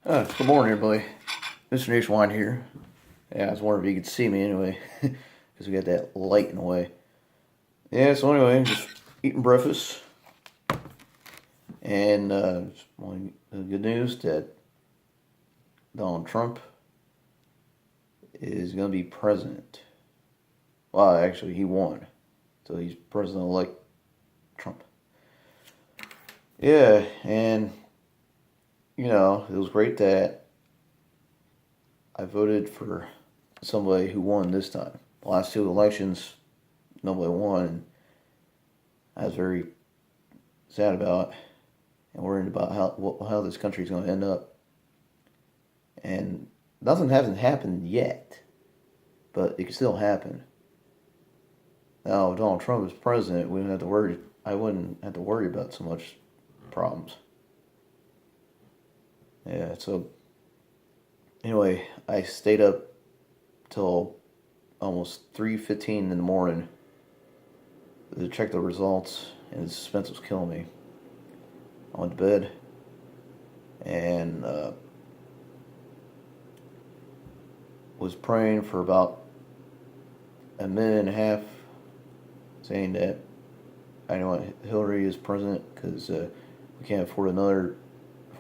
Good morning, everybody. Mr. Nationwide here. Yeah, I was wondering if you could see me anyway, because we got that light in the way. Yeah, so anyway, just eating breakfast, and the good news that Donald Trump is going to be president. Well, actually, he won, so he's President-elect Trump. Yeah, and it was great that I voted for somebody who won this time. The last two elections, nobody won. I was very sad about and worried about how this country is going to end up. And nothing hasn't happened yet, but it can still happen. Now, if Donald Trump is president, we wouldn't have to worry. I wouldn't have to worry about so much problems. Yeah. So anyway, I stayed up till almost 3:15 in the morning to check the results, and the suspense was killing me. I went to bed and was praying for about a minute and a half, saying that I don't want Hillary as president because we can't afford another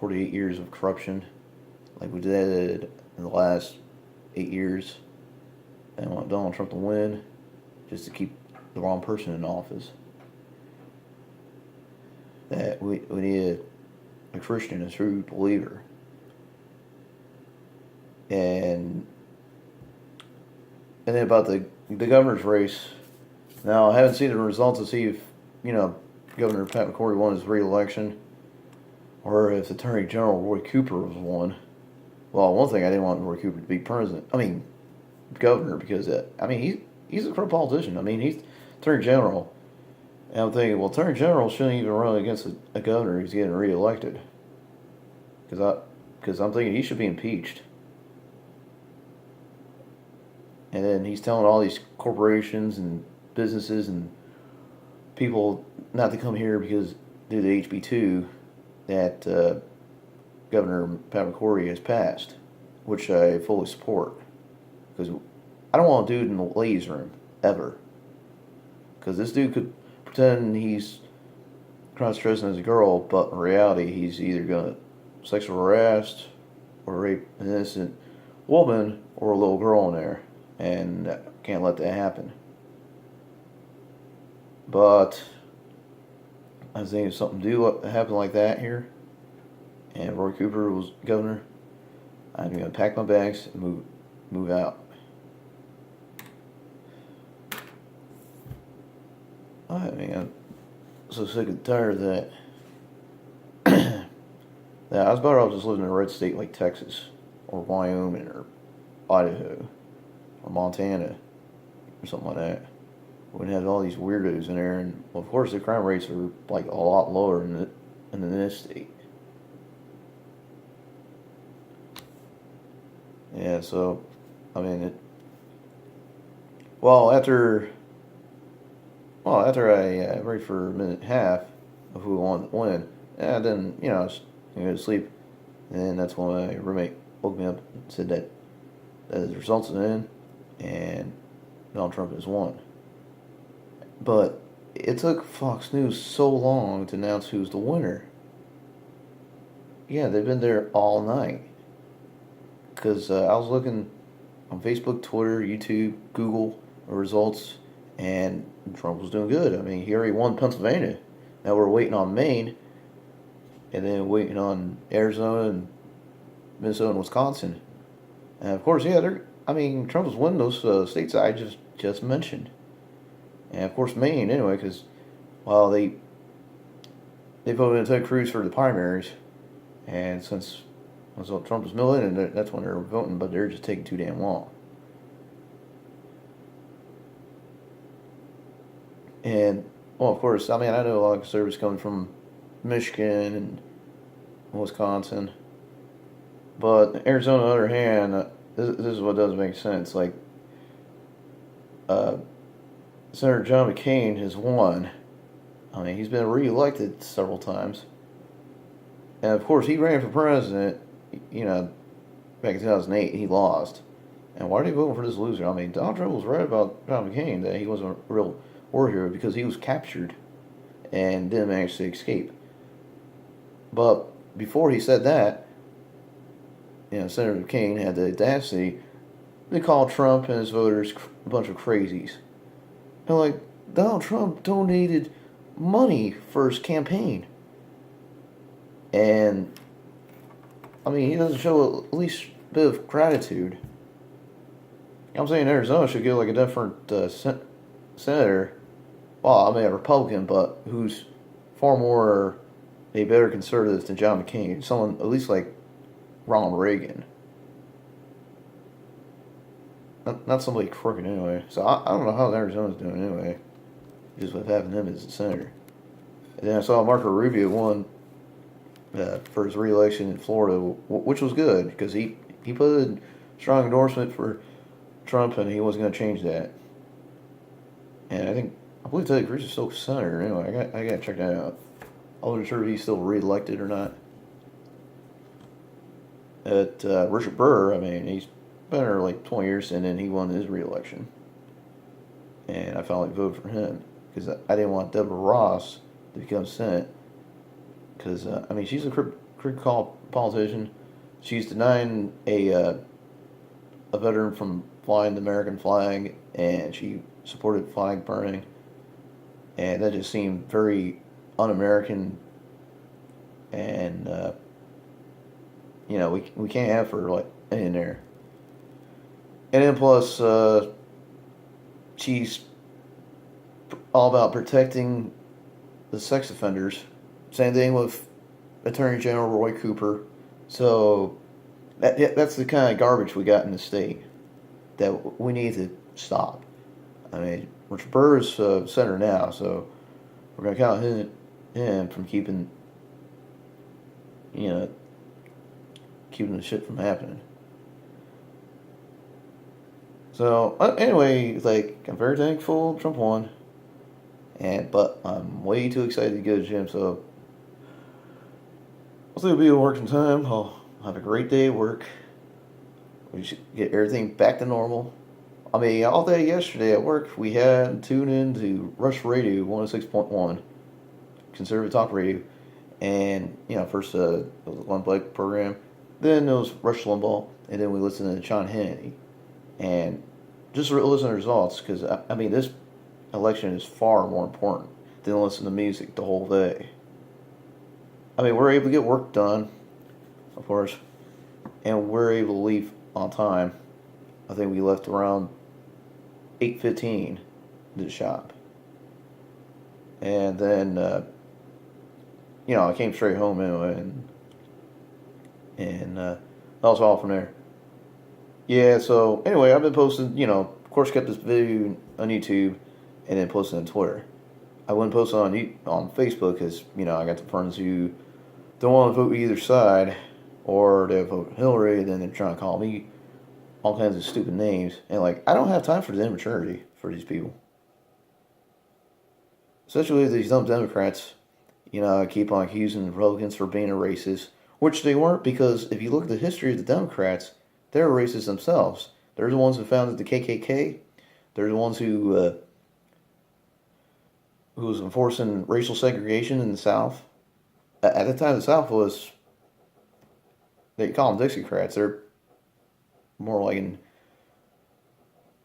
48 years of corruption like we did in the last 8 years. And I want Donald Trump to win just to keep the wrong person in office. That we need a Christian, a true believer. And then about the governor's race. Now, I haven't seen the results to see if, Governor Pat McCrory won his re-election or if Attorney General Roy Cooper was won. Well, one thing, I didn't want Roy Cooper to be governor, because, he's a corrupt politician. He's Attorney General. And I'm thinking, well, Attorney General shouldn't even run against a governor who's getting re-elected. Because I'm thinking he should be impeached. And then he's telling all these corporations and businesses and people not to come here because due to HB2 that Governor Pat McCrory has passed, which I fully support. Because I don't want a dude in the ladies' room, ever. Because this dude could pretend he's cross-dressing as a girl, but in reality he's either going to sexual harass or rape an innocent woman or a little girl in there. And can't let that happen. But I was thinking if something do happen like that here, and Roy Cooper was governor, I'm going to pack my bags and move out. I'm so sick and tired of that. That I was better off just living in a red state like Texas or Wyoming or Idaho or Montana or something like that. We'd have all these weirdos in there, and well, of course the crime rates are like a lot lower in this state. Yeah, so well after I read for a minute and a half of who wanted to win, and then I was going to go to sleep, and then that's when my roommate woke me up and said that the results are in, and Donald Trump has won. But it took Fox News so long to announce who's the winner. Yeah, they've been there all night. Because I was looking on Facebook, Twitter, YouTube, Google results, and Trump was doing good. He already won Pennsylvania. Now we're waiting on Maine, and then waiting on Arizona and Minnesota and Wisconsin. And of course, yeah, Trump was winning those states I just mentioned. And of course, Maine, anyway, because, well, they voted in Ted Cruz for the primaries. And since Trump was milling, and that's when they were voting, but they're just taking too damn long. And, well, of course, I know a lot of conservatives coming from Michigan and Wisconsin. But Arizona, on the other hand, this is what doesn't make sense. Like, Senator John McCain has won. He's been reelected several times. And of course, he ran for president, back in 2008, he lost. And why are they voting for this loser? I mean, Donald Trump was right about John McCain that he wasn't a real war hero because he was captured and didn't manage to escape. But before he said that, Senator McCain had the audacity to call Trump and his voters a bunch of crazies. And like, Donald Trump donated money for his campaign. And, I mean, he doesn't show at least a bit of gratitude. I'm saying Arizona should get like a different senator. Well, I mean, a Republican, but who's far more a better conservative than John McCain. Someone at least like Ronald Reagan. Not somebody crooked anyway. So I don't know how Arizona's doing anyway. Just with having him as a senator. And then I saw Marco Rubio won for his re-election in Florida, which was good because he put a strong endorsement for Trump and he wasn't going to change that. And I believe Ted Cruz is still senator anyway. I got to check that out. I wasn't sure if he's still re-elected or not. Richard Burr, I mean, he's been there like 20 years and then he won his re-election. And I finally voted for him because I didn't want Deborah Ross to become Senate. Because, I mean, she's a critical politician. She's denying a veteran from flying the American flag, and she supported flag burning. And that just seemed very un-American. And, we can't have her, like, in there. And then plus, she's all about protecting the sex offenders. Same thing with Attorney General Roy Cooper. So that's the kind of garbage we got in the state that we need to stop. I mean, Richard Burr is senator now, so we're going to count him from keeping the shit from happening. So anyway, like, I'm very thankful Trump won, but I'm way too excited to go to the gym. So I'll still be at work in time. I'll have a great day at work. We should get everything back to normal. I mean, all day yesterday at work, we had tuned in to Rush Radio 106.1, conservative talk radio, and first it was a Glenn Blake program, then it was Rush Limbaugh, and then we listened to Sean Hannity. And just listen to results, because, I mean, this election is far more important than listening to music the whole day. I mean, we're able to get work done, of course, and we're able to leave on time. I think we left around 8:15 to the shop. And then, I came straight home anyway, and that was all from there. Yeah, so anyway, I've been posting, of course, kept this video on YouTube and then posting on Twitter. I wouldn't post it on Facebook because, I got the friends who don't want to vote either side, or they vote Hillary, and then they're trying to call me all kinds of stupid names. And, I don't have time for the immaturity for these people. Especially these dumb Democrats, keep on accusing Republicans for being a racist, which they weren't, because if you look at the history of the Democrats, they're racist themselves. They're the ones who founded the KKK. They're the ones who was enforcing racial segregation in the South. At the time, the South was, they call them Dixiecrats. They're more like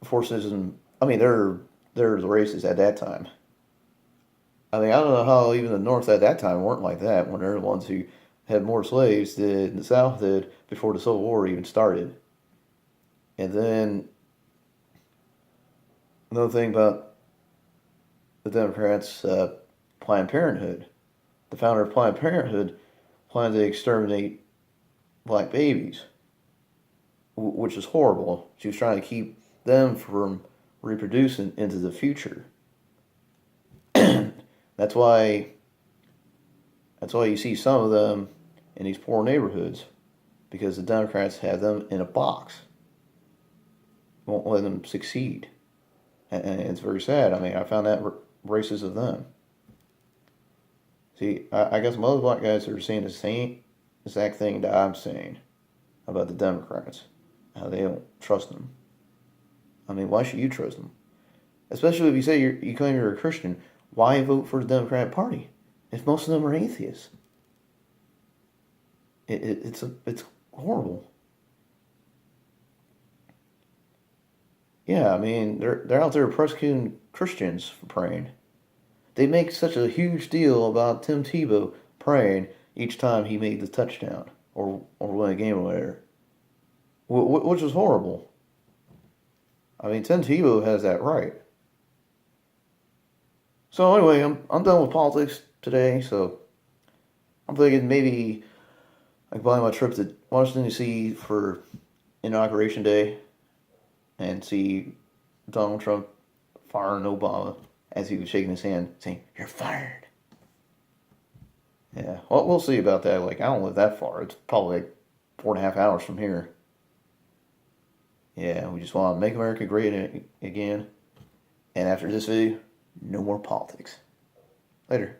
forces, and I mean they're the racists at that time. I mean, I don't know how even the North at that time weren't like that when they're the ones who had more slaves than the South did before the Civil War even started. And then another thing about the Democrats, Planned Parenthood. The founder of Planned Parenthood planned to exterminate black babies, which is horrible. She was trying to keep them from reproducing into the future. That's why you see some of them in these poor neighborhoods, because the Democrats have them in a box. Won't let them succeed. And it's very sad. I mean, I found that racist of them. See, I guess some other black guys are saying the same exact thing that I'm saying. about the Democrats, how they don't trust them. I mean, why should you trust them? Especially if you say you claim you're a Christian, why vote for the Democratic Party if most of them are atheists? It's horrible. Yeah, I mean they're out there persecuting Christians for praying. They make such a huge deal about Tim Tebow praying each time he made the touchdown or win a game or whatever, which is horrible. I mean, Tim Tebow has that right. So anyway, I'm done with politics today. So I'm thinking maybe I can buy my trip to Washington D.C. for inauguration day and see Donald Trump firing Obama as he was shaking his hand, saying, "You're fired." Yeah, well, we'll see about that. Like, I don't live that far. It's probably like 4.5 hours from here. Yeah, we just want to make America great again. And after this video, no more politics. Later.